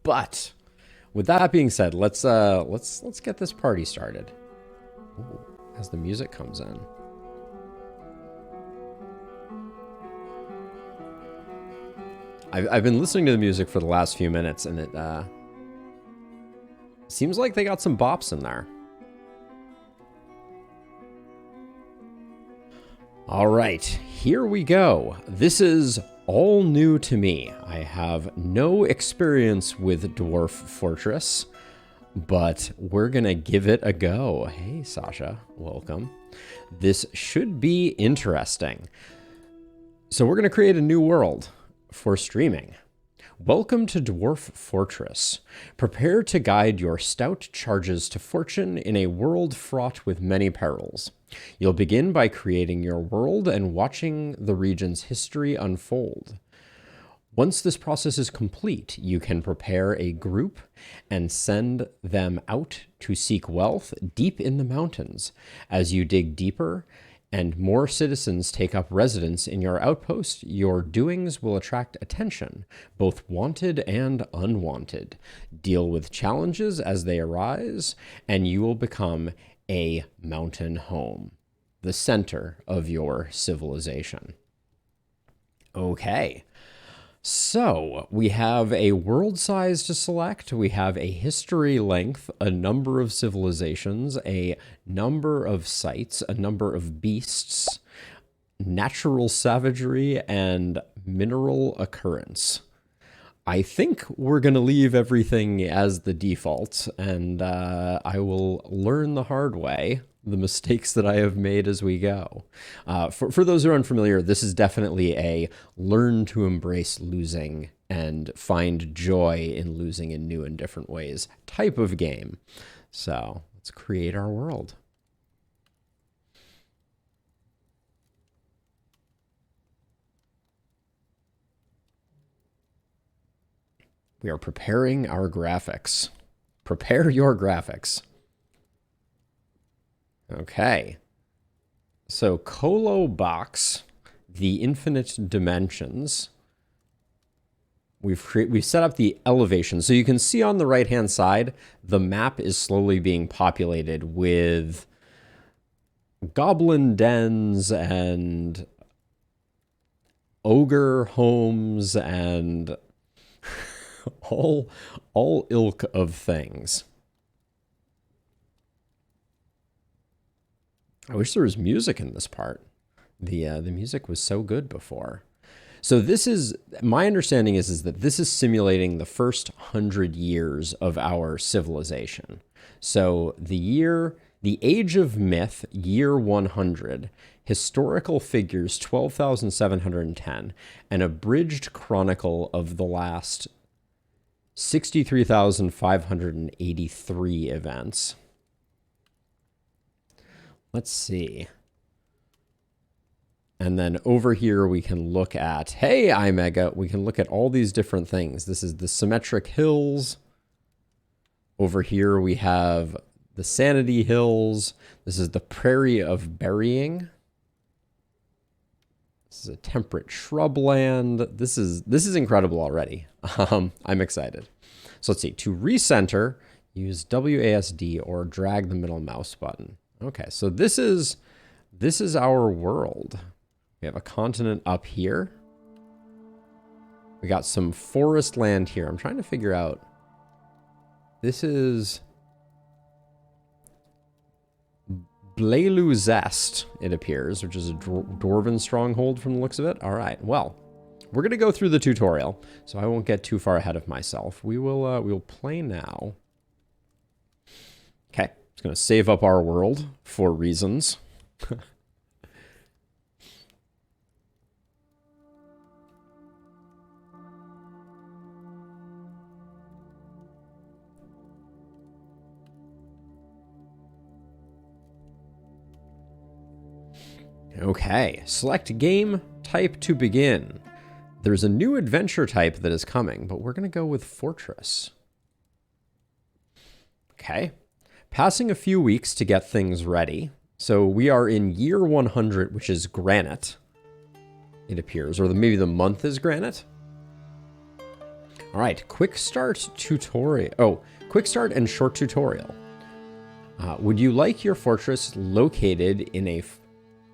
But with that being said, let's get this party started. Ooh, as the music comes in. I've been listening to the music for the last few minutes, and it seems like they got some bops in there. All right, here we go. This is all new to me. I have no experience with Dwarf Fortress, but we're gonna give it a go. Hey, Sasha, welcome. This should be interesting. So we're gonna create a new world for streaming. Welcome to Dwarf Fortress. Prepare to guide your stout charges to fortune in a world fraught with many perils. You'll begin by creating your world and watching the region's history unfold. Once this process is complete, you can prepare a group and send them out to seek wealth deep in the mountains. As you dig deeper and more citizens take up residence in your outpost, your doings will attract attention, both wanted and unwanted. Deal with challenges as they arise, and you will become a mountain home, the center of your civilization. Okay. So we have a world size to select, we have a history length, a number of civilizations, a number of sites, a number of beasts, natural savagery, and mineral occurrence. I think we're going to leave everything as the default, and I will learn the hard way the mistakes that I have made as we go. For those who are unfamiliar, this is definitely a learn to embrace losing and find joy in losing in new and different ways type of game. So let's create our world. We are preparing our graphics. Prepare your graphics. Okay. So Colo Box, the infinite dimensions. We've set up the elevation. So you can see on the right-hand side, the map is slowly being populated with goblin dens and ogre homes and all ilk of things. I wish there was music in this part. The music was so good before. So this is, my understanding is that this is simulating the first 100 years of our civilization. So the age of myth, year 100, historical figures 12,710, an abridged chronicle of the last 63,583 events. Let's see. And then over here we can look at, hey, iMega, we can look at all these different things. This is the symmetric hills. Over here we have the sanity hills. This is the prairie of burying. This is a temperate shrubland. This is incredible already. I'm excited. So let's see. To recenter, use WASD or drag the middle mouse button. Okay, so this is our world. We have a continent up here. We got some forest land here. I'm trying to figure out. This is Bleluzest, it appears, which is a dwarven stronghold from the looks of it. All right, well, we're going to go through the tutorial, so I won't get too far ahead of myself. We'll play now. Okay, it's going to save up our world for reasons. Okay, select game type to begin. There's a new adventure type that is coming, but we're going to go with Fortress. Okay, passing a few weeks to get things ready. So we are in year 100, which is granite, it appears, or maybe the month is granite. All right, quick start tutorial. Oh, quick start and short tutorial. Would you like your fortress located in a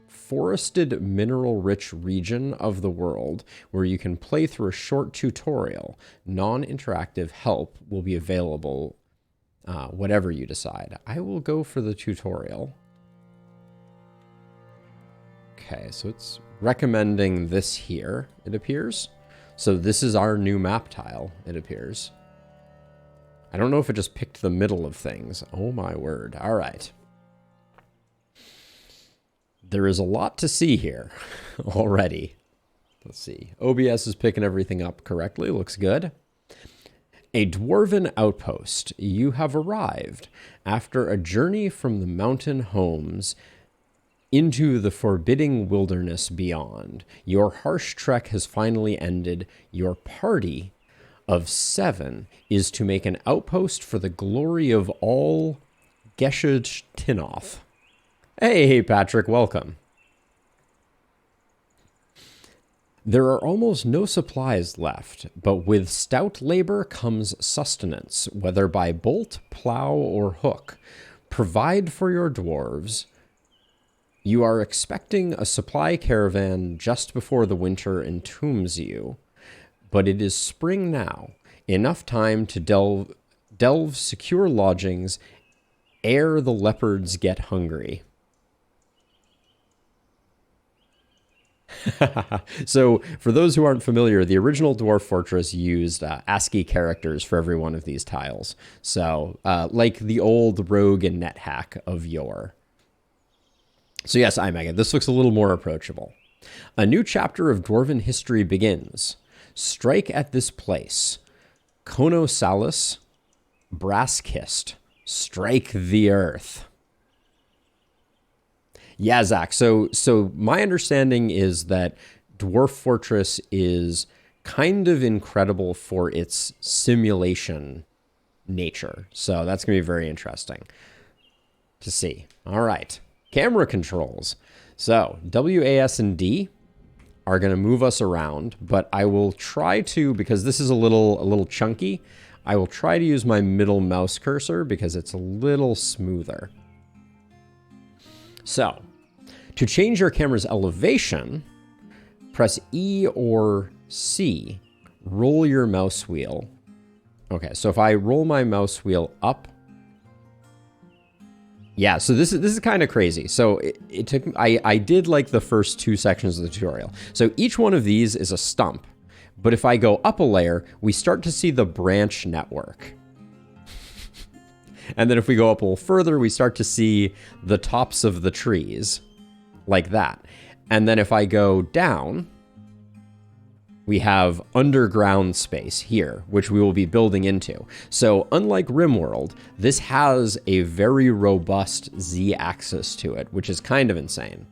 forested, mineral-rich region of the world where you can play through a short tutorial? Non-interactive help will be available, whatever you decide. I will go for the tutorial. Okay, so it's recommending this here, it appears. So this is our new map tile, it appears. I don't know if it just picked the middle of things. Oh my word. All right. There is a lot to see here already. Let's see. OBS is picking everything up correctly. Looks good. A dwarven outpost. You have arrived after a journey from the mountain homes into the forbidding wilderness beyond. Your harsh trek has finally ended. Your party of 7 is to make an outpost for the glory of all Geshed Tinoth. Hey, Patrick, welcome. There are almost no supplies left, but with stout labor comes sustenance, whether by bolt, plow, or hook. Provide for your dwarves. You are expecting a supply caravan just before the winter entombs you. But it is spring now, enough time to delve secure lodgings ere the leopards get hungry. So, for those who aren't familiar, the original Dwarf Fortress used ASCII characters for every one of these tiles. So, like the old rogue and net hack of yore. So yes, iMegan, this looks a little more approachable. A new chapter of Dwarven history begins. Strike at this place. Kono Salis, brass kissed. Strike the earth. Yeah, Zach. So my understanding is that Dwarf Fortress is kind of incredible for its simulation nature. So that's going to be very interesting to see. All right. Camera controls. So W, A, S, and D are going to move us around, but I will try to, because this is a little chunky, I will try to use my middle mouse cursor because it's a little smoother. So, to change your camera's elevation, press E or C, roll your mouse wheel. Okay, so if I roll my mouse wheel up, yeah, so this is kind of crazy. So it took, I did like the first 2 sections of the tutorial. So each one of these is a stump. But if I go up a layer, we start to see the branch network. And then if we go up a little further, we start to see the tops of the trees, like that. And then if I go down, we have underground space here, which we will be building into. So unlike RimWorld, this has a very robust Z-axis to it, which is kind of insane.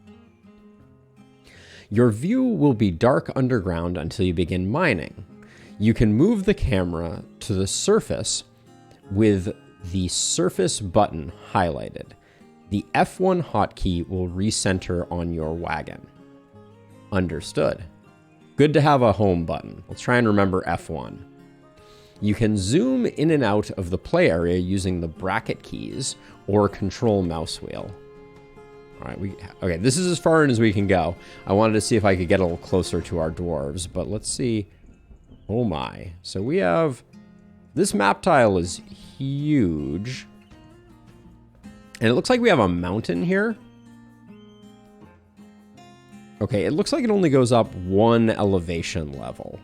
Your view will be dark underground until you begin mining. You can move the camera to the surface with the surface button highlighted. The F1 hotkey will recenter on your wagon. Understood. Good to have a home button. Let's try and remember F1. You can zoom in and out of the play area using the bracket keys or control mouse wheel. All right, okay, this is as far in as we can go. I wanted to see if I could get a little closer to our dwarves, but let's see. Oh my. So we have, this map tile is huge. And it looks like we have a mountain here. Okay, it looks like it only goes up 1 elevation level,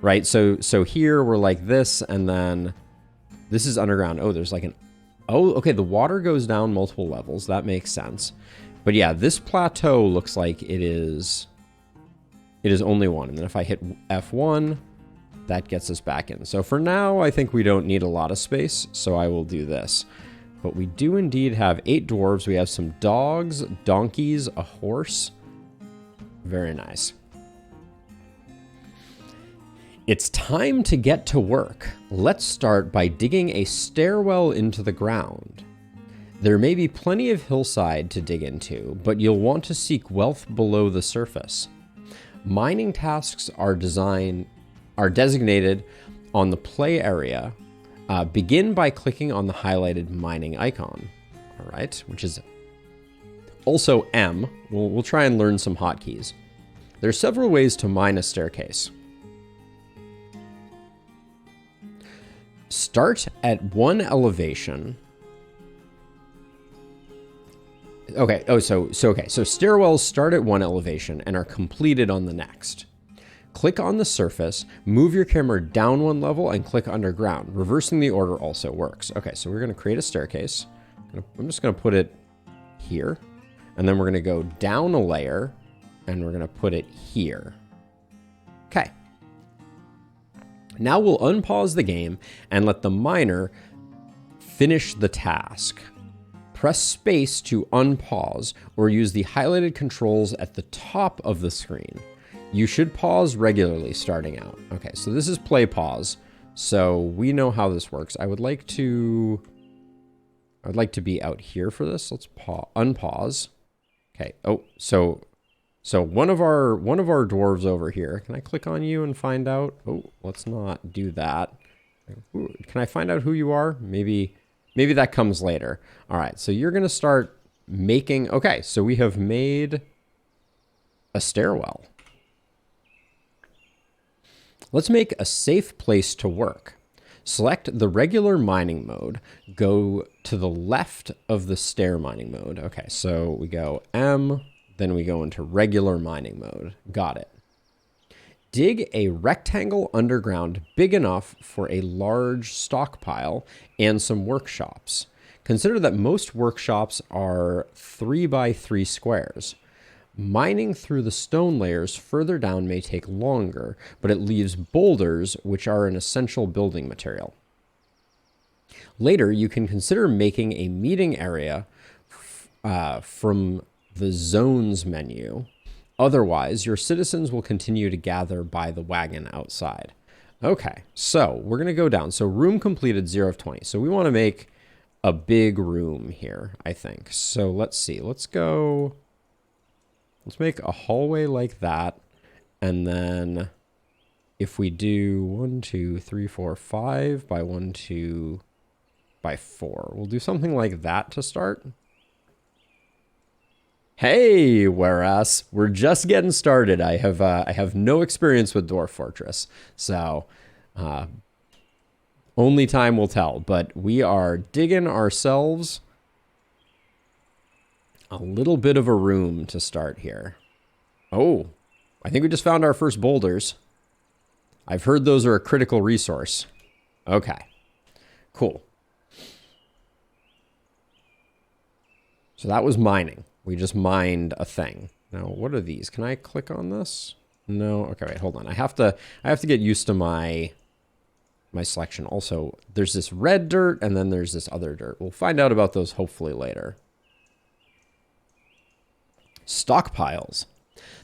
right? So here we're like this, and then this is underground. Oh, there's like an, oh, okay, the water goes down multiple levels. That makes sense. But yeah, this plateau looks like it is only 1. And then if I hit F1, that gets us back in. So for now, I think we don't need a lot of space, so I will do this. But we do indeed have 8 dwarves. We have some dogs, donkeys, a horse. Very nice. It's time to get to work. Let's start by digging a stairwell into the ground. There may be plenty of hillside to dig into, but you'll want to seek wealth below the surface. Mining tasks are designated on the play area, begin by clicking on the highlighted mining icon, all right, which is also M. We'll try and learn some hotkeys. There are several ways to mine a staircase. Start at one elevation. Okay, so stairwells start at one elevation and are completed on the next. Click on the surface, move your camera down one level, and click underground. Reversing the order also works. Okay, so we're going to create a staircase. I'm just going to put it here. And then we're going to go down a layer, and we're going to put it here. Okay. Now we'll unpause the game and let the miner finish the task. Press space to unpause, or use the highlighted controls at the top of the screen. You should pause regularly starting out. Okay, so this is play pause. So we know how this works. I'd like to be out here for this. Let's unpause. Okay. Oh, so one of our dwarves over here. Can I click on you and find out? Oh, let's not do that. Ooh, can I find out who you are? Maybe that comes later. All right. So you're going to start making. Okay. So we have made a stairwell. Let's make a safe place to work. Select the regular mining mode. Go to the left of the stair mining mode. Okay, so we go M, then we go into regular mining mode. Got it. Dig a rectangle underground big enough for a large stockpile and some workshops. Consider that most workshops are 3 by 3 squares. Mining through the stone layers further down may take longer, but it leaves boulders, which are an essential building material. Later, you can consider making a meeting area from the zones menu. Otherwise, your citizens will continue to gather by the wagon outside. Okay, so we're going to go down. So room completed 0 of 20. So we want to make a big room here, I think. So let's see. Let's make a hallway like that. And then if we do 1, 2, 3, 4, 5 by 1, 2 by 4, we'll do something like that to start. Hey, whereas we're just getting started. I have no experience with Dwarf Fortress, so only time will tell. But we are digging ourselves a little bit of a room to start here. Oh, I think we just found our first boulders. I've heard those are a critical resource. Okay, cool. So that was mining. We just mined a thing. Now, what are these? Can I click on this? No. Okay, wait, hold on. I have to get used to my selection. Also, there's this red dirt and then there's this other dirt. We'll find out about those hopefully later. Stockpiles.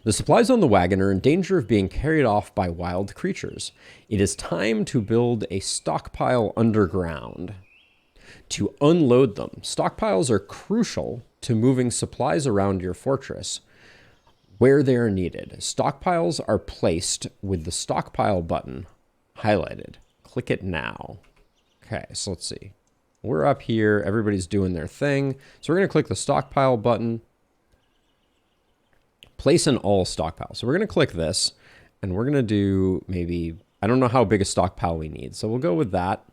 The supplies on the wagon are in danger of being carried off by wild creatures. It is time to build a stockpile underground. To unload them, stockpiles are crucial to moving supplies around your fortress where they are needed. Stockpiles are placed with the stockpile button highlighted. Click it now. Okay, so let's see. We're up here. Everybody's doing their thing. So we're going to click the stockpile button. Place an all stockpile. So we're going to click this and we're going to do maybe, I don't know how big a stockpile we need. So we'll go with that.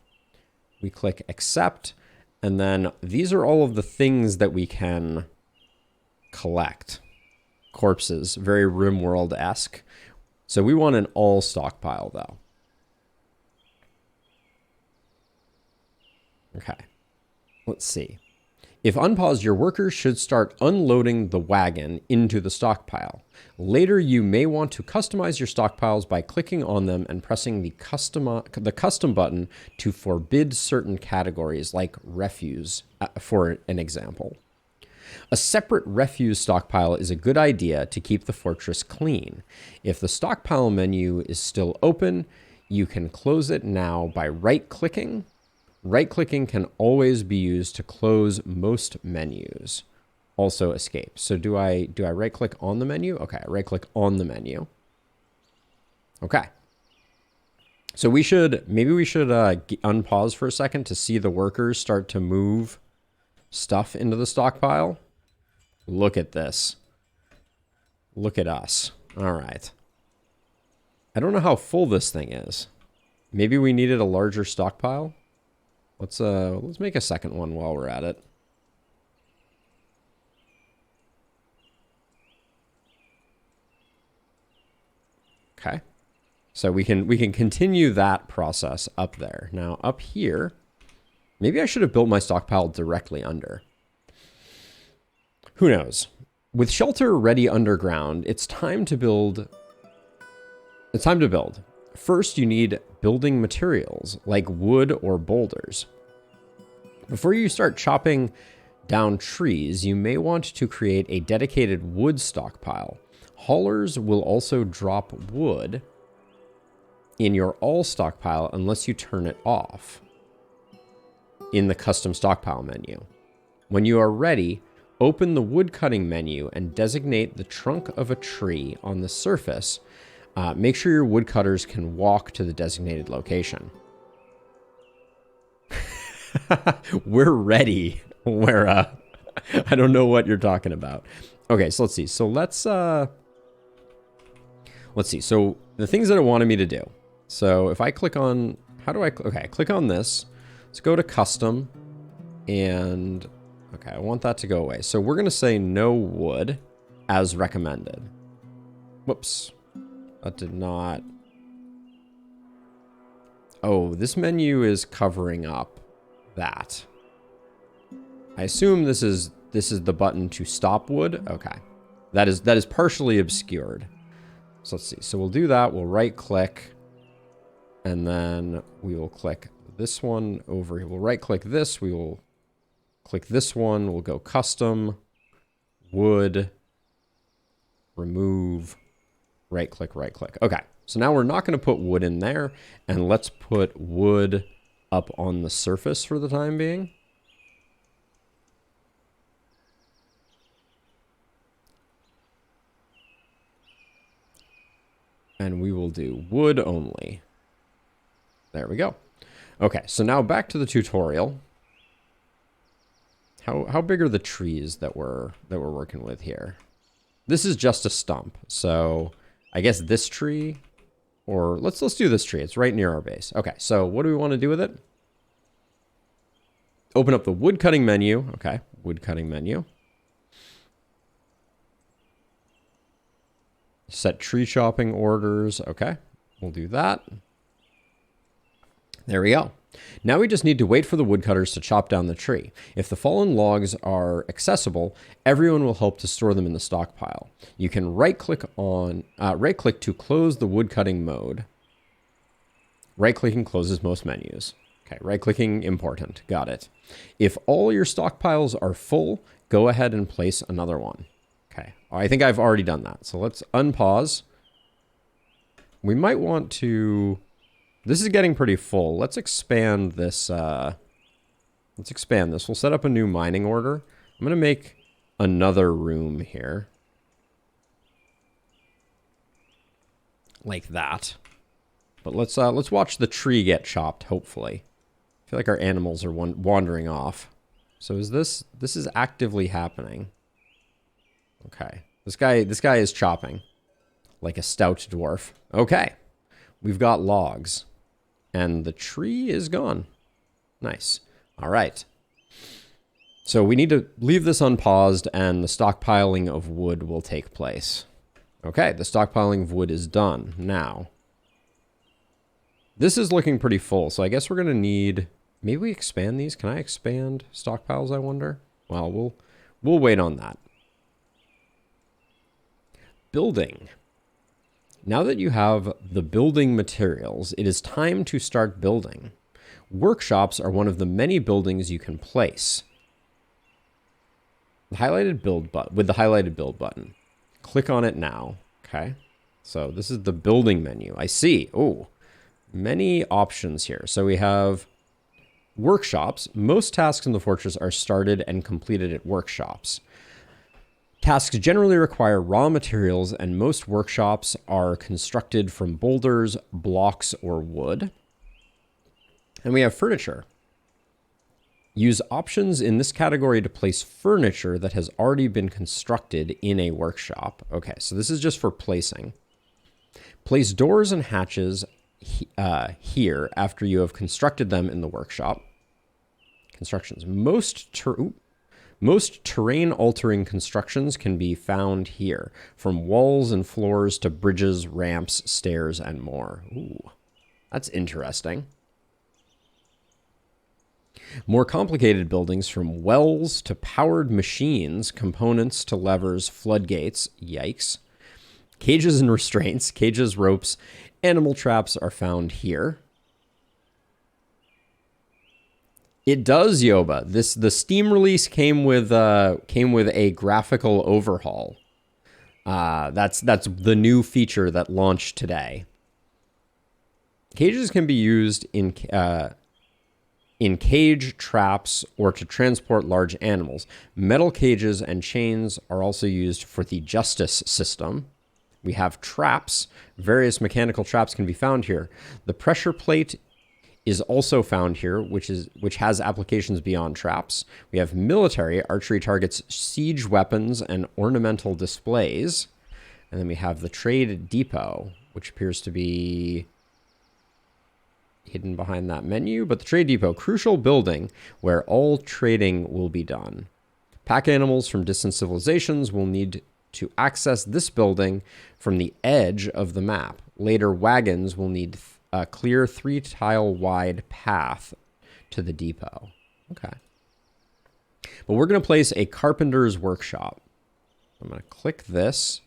We click accept. And then these are all of the things that we can collect. Corpses, very RimWorld-esque. So we want an all stockpile though. Okay, let's see. If unpaused, your workers should start unloading the wagon into the stockpile. Later, you may want to customize your stockpiles by clicking on them and pressing the custom button to forbid certain categories like refuse, for an example. A separate refuse stockpile is a good idea to keep the fortress clean. If the stockpile menu is still open, you can close it now by right-clicking. Right-clicking can always be used to close most menus. Also escape. So do I right-click on the menu? Okay, I right-click on the menu. Okay. So maybe we should unpause for a second to see the workers start to move stuff into the stockpile. Look at this. Look at us. All right. I don't know how full this thing is. Maybe we needed a larger stockpile. Let's make a second one while we're at it. Okay. So we can continue that process up there. Now up here, maybe I should have built my stockpile directly under. Who knows? With shelter ready underground, it's time to build. It's time to build. First, you need building materials like wood or boulders. Before you start chopping down trees, you may want to create a dedicated wood stockpile. Haulers will also drop wood in your all stockpile unless you turn it off in the custom stockpile menu. When you are ready, open the wood cutting menu and designate the trunk of a tree on the surface. Make sure your woodcutters can walk to the designated location. We're ready. I don't know what you're talking about. Okay, so let's see. So let's see. So the things that it wanted me to do. So if I click on, okay, click on this. Let's go to custom and, okay, I want that to go away. So we're going to say no wood as recommended. Whoops. That did not. Oh, this menu is covering up that. I assume this is the button to stop wood. Okay. That is partially obscured. So let's see. So we'll do that. We'll right click and then we will click this one over here. We'll right click this. We will click this one. We'll go custom, wood, remove, right click, right click. Okay. So now we're not going to put wood in there, and let's put wood up on the surface for the time being. And we will do wood only. There we go. Okay, so now back to the tutorial. How big are the trees that we're working with here? This is just a stump, so I guess this tree, or let's do this tree. It's right near our base. Okay, so what do we want to do with it? Open up the wood cutting menu. Okay, wood cutting menu. Set tree chopping orders. Okay, we'll do that. There we go. Now we just need to wait for the woodcutters to chop down the tree. If the fallen logs are accessible, everyone will help to store them in the stockpile. You can right-click to close the woodcutting mode. Right-clicking closes most menus. Okay, right-clicking important. Got it. If all your stockpiles are full, go ahead and place another one. Okay, I think I've already done that. So let's unpause. We might want to... This is getting pretty full. Let's expand this. Let's expand this. We'll set up a new mining order. I'm going to make another room here. Like that. But let's watch the tree get chopped, hopefully. I feel like our animals are wandering off. So is this is actively happening. Okay. This guy is chopping like a stout dwarf. Okay. We've got logs. And the tree is gone. Nice. All right. So we need to leave this unpaused and the stockpiling of wood will take place. Okay, the stockpiling of wood is done. Now, this is looking pretty full, so I guess we're going to need... Maybe we expand these? Can I expand stockpiles, I wonder? Well, we'll wait on that. Building. Now that you have the building materials, it is time to start building. Workshops are one of the many buildings you can place. The highlighted build with the highlighted build button. Click on it now. Okay. So this is the building menu. I see. Oh, many options here. So we have workshops. Most tasks in the fortress are started and completed at workshops. Tasks generally require raw materials, and most workshops are constructed from boulders, blocks, or wood. And we have furniture. Use options in this category to place furniture that has already been constructed in a workshop. Okay, so this is just for placing. Place doors and hatches here after you have constructed them in the workshop. Constructions. Most terrain-altering constructions can be found here, from walls and floors to bridges, ramps, stairs, and more. Ooh, that's interesting. More complicated buildings, from wells to powered machines, components to levers, floodgates, yikes, cages and restraints, cages, ropes, animal traps are found here. It does, Yoba. The Steam release came with a graphical overhaul. That's the new feature that launched today. Cages can be used in cage traps or to transport large animals. Metal cages and chains are also used for the justice system. We have traps. Various mechanical traps can be found here. The pressure plate is also found here, which has applications beyond traps. We have military. Archery targets siege weapons and ornamental displays. And then we have the trade depot, which appears to be hidden behind that menu. But the trade depot, crucial building where all trading will be done. Pack animals from distant civilizations will need to access this building from the edge of the map. Later, wagons will need a clear 3-tile wide path to the depot. Okay. But we're going to place a carpenter's workshop. I'm going to click this.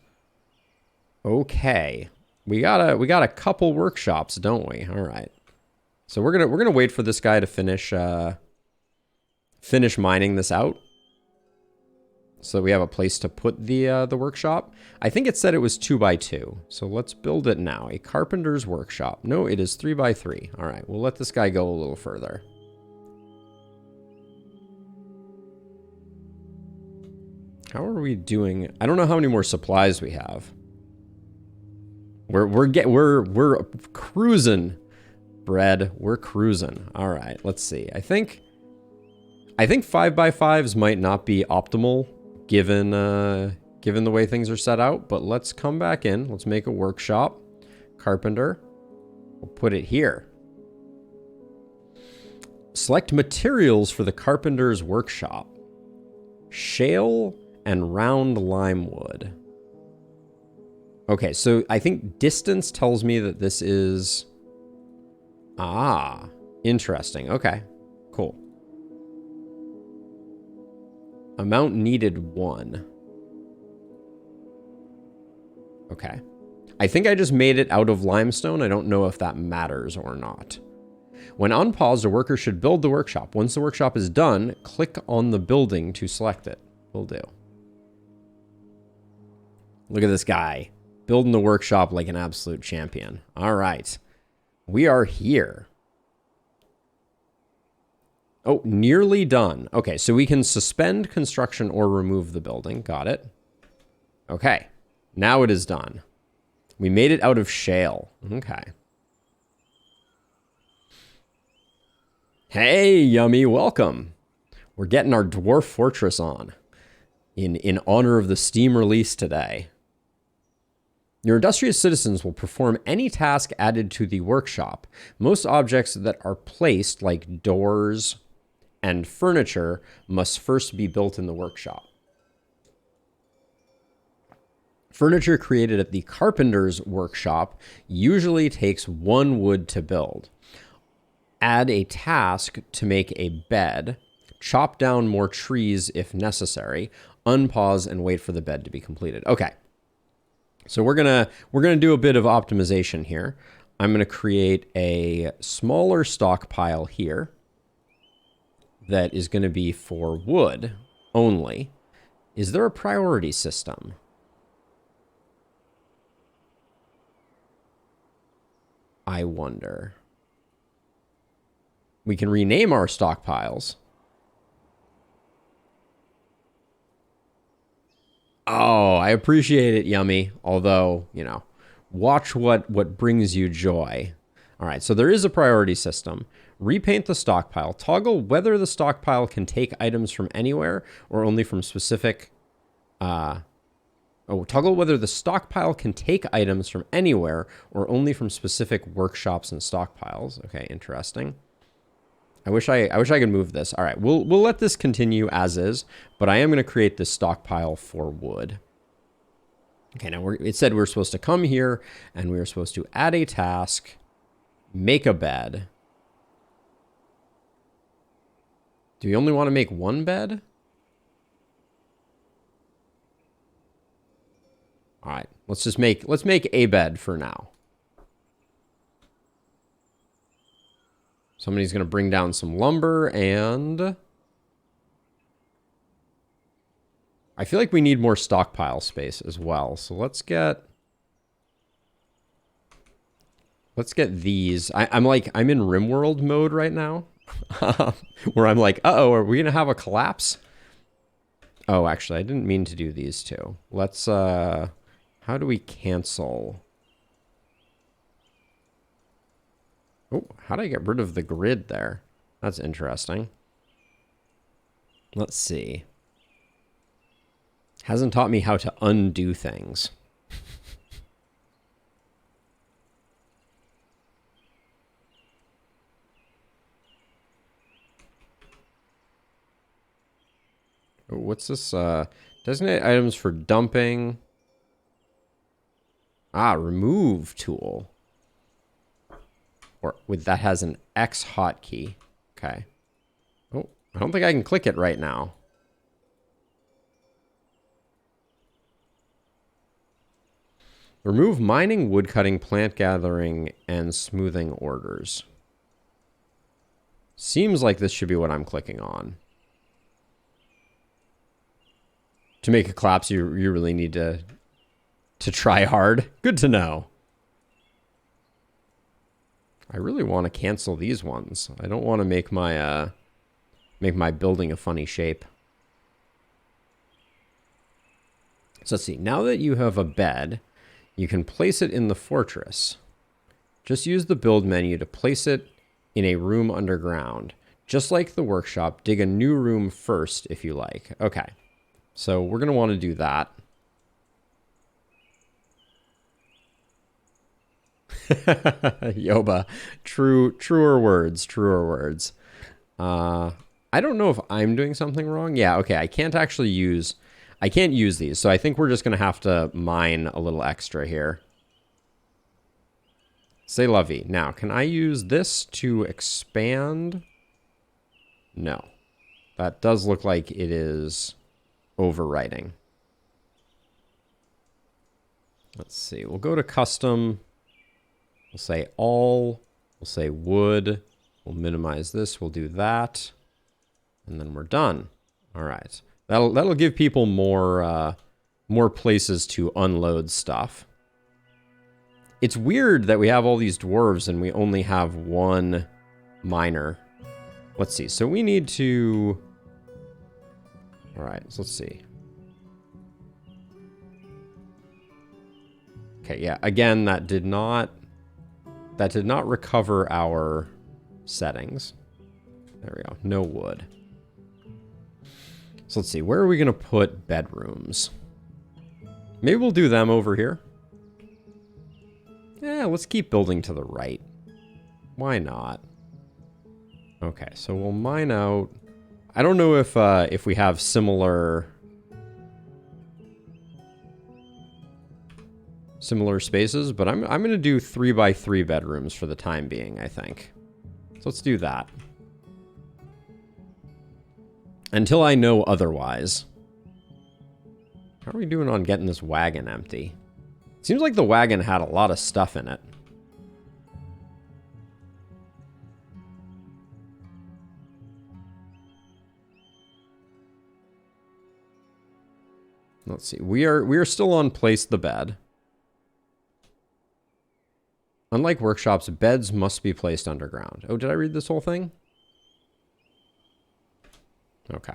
Okay. We got a couple workshops, don't we? All right. So we're going to wait for this guy to finish mining this out, so that we have a place to put the workshop. I think it said it was 2x2. So let's build it now. A carpenter's workshop. No, it is 3x3. All right, we'll let this guy go a little further. How are we doing? I don't know how many more supplies we have. We're cruising, bread. We're cruising. All right, let's see. I think 5x5s might not be optimal given the way things are set out, but let's come back in. Let's make a workshop. Carpenter. We'll put it here. Select materials for the carpenter's workshop. Shale and round lime wood. Okay, so I think distance tells me that this is... Ah, interesting. Okay, cool. Amount needed 1. Okay. I think I just made it out of limestone. I don't know if that matters or not. When unpaused, a worker should build the workshop. Once the workshop is done, click on the building to select it. Will do. Look at this guy. Building the workshop like an absolute champion. All right. We are here. Oh, nearly done. Okay, so we can suspend construction or remove the building. Got it. Okay, now it is done. We made it out of shale. Okay. Hey, Yummy, welcome. We're getting our Dwarf Fortress on in honor of the Steam release today. Your industrious citizens will perform any task added to the workshop. Most objects that are placed, like doors and furniture, must first be built in the workshop. Furniture created at the carpenter's workshop usually takes 1 wood to build. Add a task to make a bed. Chop down more trees if necessary. Unpause and wait for the bed to be completed. Okay. So we're gonna do a bit of optimization here. I'm gonna create a smaller stockpile here that is gonna be for wood only. Is there a priority system? I wonder. We can rename our stockpiles. Oh, I appreciate it, Yummy. Although, you know, watch what brings you joy. All right, so there is a priority system. Repaint the stockpile. Toggle whether the stockpile can take items from anywhere or only from specific... toggle whether the stockpile can take items from anywhere or only from specific workshops and stockpiles. Okay, interesting. I wish I could move this. All right, we'll let this continue as is, but I am going to create this stockpile for wood. Okay, now it said we're supposed to come here and we are supposed to add a task, make a bed. Do we only want to make one bed? All right, let's make a bed for now. Somebody's going to bring down some lumber, and I feel like we need more stockpile space as well. So let's get these. I'm in RimWorld mode right now, where I'm like, uh-oh, are we going to have a collapse? Oh, actually, I didn't mean to do these two. Let's, how do we cancel? Oh, how do I get rid of the grid there? That's interesting. Let's see. Hasn't taught me how to undo things. Oh, what's this? Designate items for dumping. Ah, remove tool. Or with that has an X hotkey. Okay. Oh, I don't think I can click it right now. Remove mining, wood cutting, plant gathering, and smoothing orders. Seems like this should be what I'm clicking on. To make a collapse, you really need to try hard. Good to know. I really want to cancel these ones. I don't want to make my building a funny shape. So let's see. Now that you have a bed, you can place it in the fortress. Just use the build menu to place it in a room underground. Just like the workshop, dig a new room first if you like. Okay. So we're going to want to do that. Yoba. Truer words. I don't know if I'm doing something wrong. Yeah, okay. I can't use these. So I think we're just going to have to mine a little extra here. C'est la vie. Now, can I use this to expand? No. That does look like it is overwriting. Let's see. We'll go to custom. We'll say all. We'll say wood. We'll minimize this. We'll do that. And then we're done. All right. That'll give people more places to unload stuff. It's weird that we have all these dwarves and we only have one miner. Let's see. So we need to... All right. So let's see. Okay. Yeah. Again, that did not recover our settings. There we go. No wood. So let's see. Where are we going to put bedrooms? Maybe we'll do them over here. Yeah, let's keep building to the right. Why not? Okay, so we'll mine out. I don't know if we have similar spaces, but I'm going to do 3x3 bedrooms for the time being, I think. So let's do that. Until I know otherwise. How are we doing on getting this wagon empty? Seems like the wagon had a lot of stuff in it. Let's see. We are still on place the bed. Unlike workshops, beds must be placed underground. Oh, did I read this whole thing? Okay.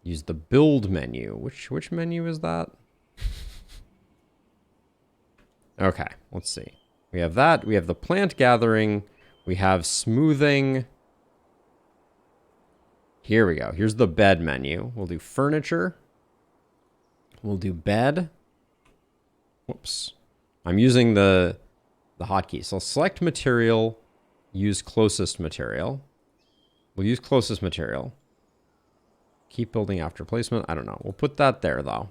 Use the build menu. Which menu is that? Okay, let's see. We have that. We have the plant gathering. We have smoothing. Here we go. Here's the bed menu. We'll do furniture. We'll do bed. Whoops. I'm using the hotkey. So select material, use closest material. We'll use closest material. Keep building after placement. I don't know. We'll put that there, though.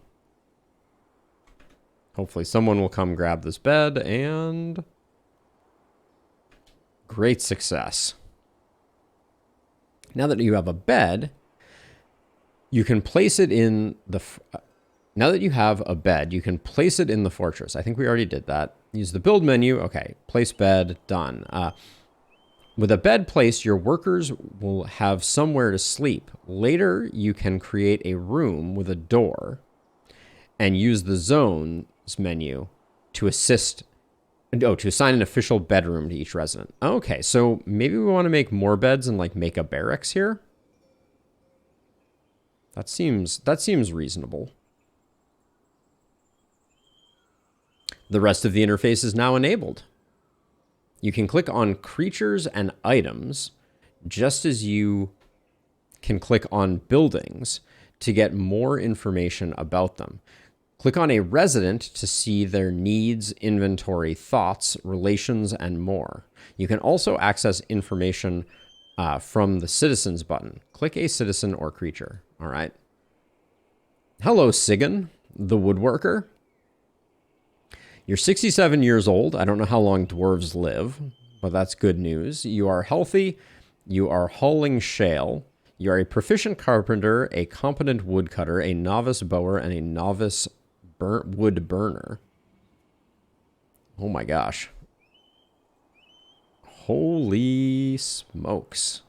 Hopefully someone will come grab this bed, and great success. Now that you have a bed, you can place it in the... Now that you have a bed, you can place it in the fortress. I think we already did that. Use the build menu. Okay, place bed, done. With a bed placed, your workers will have somewhere to sleep. Later, you can create a room with a door and use the zones menu to assist... Oh, to assign an official bedroom to each resident. Okay, so maybe we want to make more beds and like make a barracks here. That seems reasonable. The rest of the interface is now enabled. You can click on creatures and items just as you can click on buildings to get more information about them. Click on a resident to see their needs, inventory, thoughts, relations, and more. You can also access information from the citizens button. Click a citizen or creature. All right. Hello, Sigan, the woodworker. You're 67 years old. I don't know how long dwarves live, but that's good news. You are healthy. You are hauling shale. You are a proficient carpenter, a competent woodcutter, a novice bower, and a novice wood burner. Oh my gosh. Holy smokes.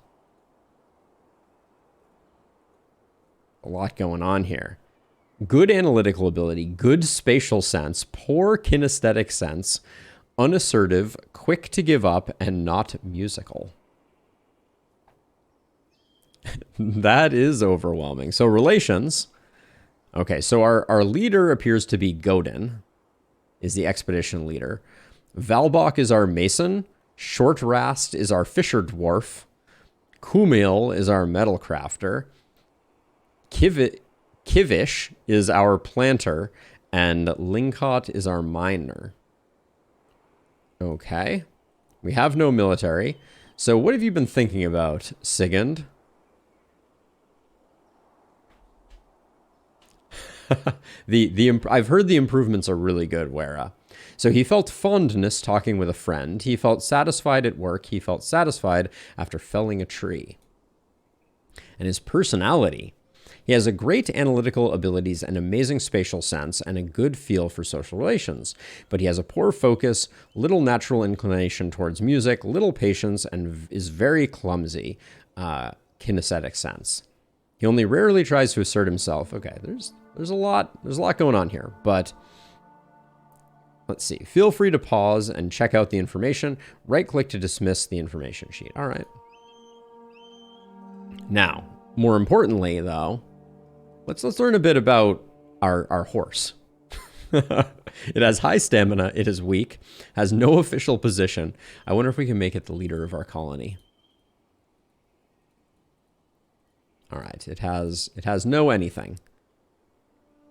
A lot going on here. Good analytical ability, good spatial sense, poor kinesthetic sense, unassertive, quick to give up, and not musical. That is overwhelming. So relations. Okay, so our leader appears to be Godin, is the expedition leader. Valbach is our mason. Shortrast is our fisher dwarf. Kumil is our metal crafter. Kivish is our planter, and Linkot is our miner. Okay. We have no military. So what have you been thinking about, Sigund? I've heard the improvements are really good, Wera. So he felt fondness talking with a friend. He felt satisfied at work. He felt satisfied after felling a tree. And his personality... He has a great analytical abilities, an amazing spatial sense, and a good feel for social relations. But he has a poor focus, little natural inclination towards music, little patience, and is very clumsy, kinesthetic sense. He only rarely tries to assert himself. Okay, there's a lot going on here, but let's see. Feel free to pause and check out the information. Right-click to dismiss the information sheet. All right. Now, more importantly, though, let's learn a bit about our horse. It has high stamina. It is weak. Has no official position. I wonder if we can make it the leader of our colony. All right. It has no anything.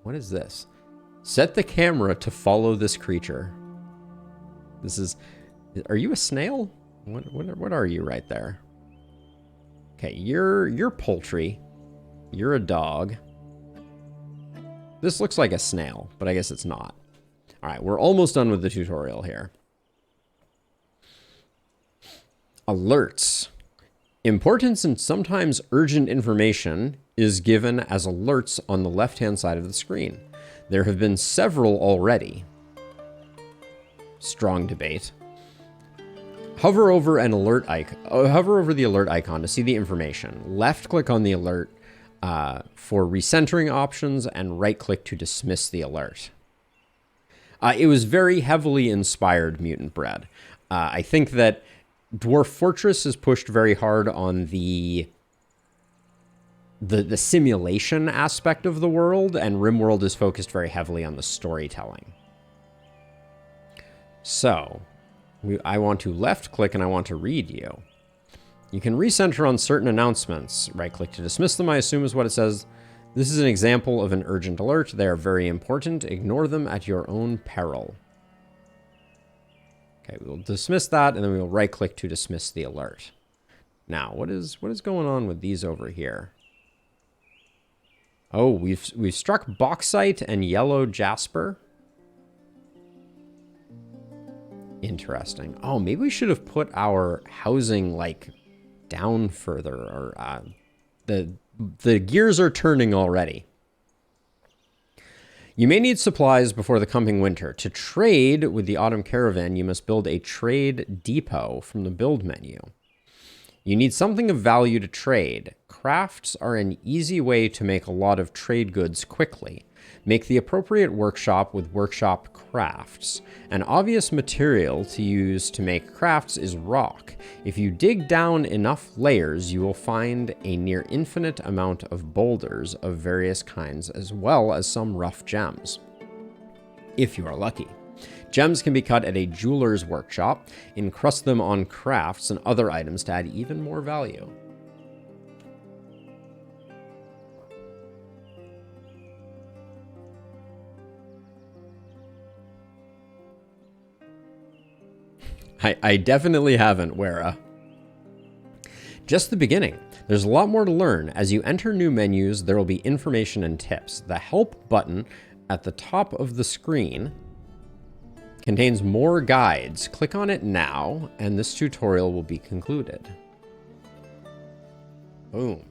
What is this? Set the camera to follow this creature. This is... Are you a snail? What are you right there? Okay, you're poultry. You're a dog. This looks like a snail, but I guess it's not. All right, we're almost done with the tutorial here. Alerts. Importance and sometimes urgent information is given as alerts on the left-hand side of the screen. There have been several already. Strong debate. Hover over an alert icon. Hover over the alert icon to see the information. Left-click on the alert for recentering options, and right-click to dismiss the alert. It was very heavily inspired Mutant Bread. I think that Dwarf Fortress is pushed very hard on the the simulation aspect of the world, and RimWorld is focused very heavily on the storytelling. So, I want to left-click and I want to read you. You can recenter on certain announcements. Right-click to dismiss them, I assume is what it says. This is an example of an urgent alert. They are very important. Ignore them at your own peril. Okay, we will dismiss that, and then we will right-click to dismiss the alert. Now, what is going on with these over here? Oh, we've struck bauxite and yellow jasper. Interesting. Oh, maybe we should have put our housing like down further, or the gears are turning already. You may need supplies before the coming winter. To trade with the autumn caravan, you must build a trade depot from the build menu. You need something of value to trade. Crafts are an easy way to make a lot of trade goods quickly. Make the appropriate workshop with workshop crafts. An obvious material to use to make crafts is rock. If you dig down enough layers, you will find a near infinite amount of boulders of various kinds, as well as some rough gems, if you are lucky. Gems can be cut at a jeweler's workshop, encrust them on crafts and other items to add even more value. I definitely haven't, Wera. Just the beginning. There's a lot more to learn. As you enter new menus, there will be information and tips. The help button at the top of the screen contains more guides. Click on it now, and this tutorial will be concluded. Boom.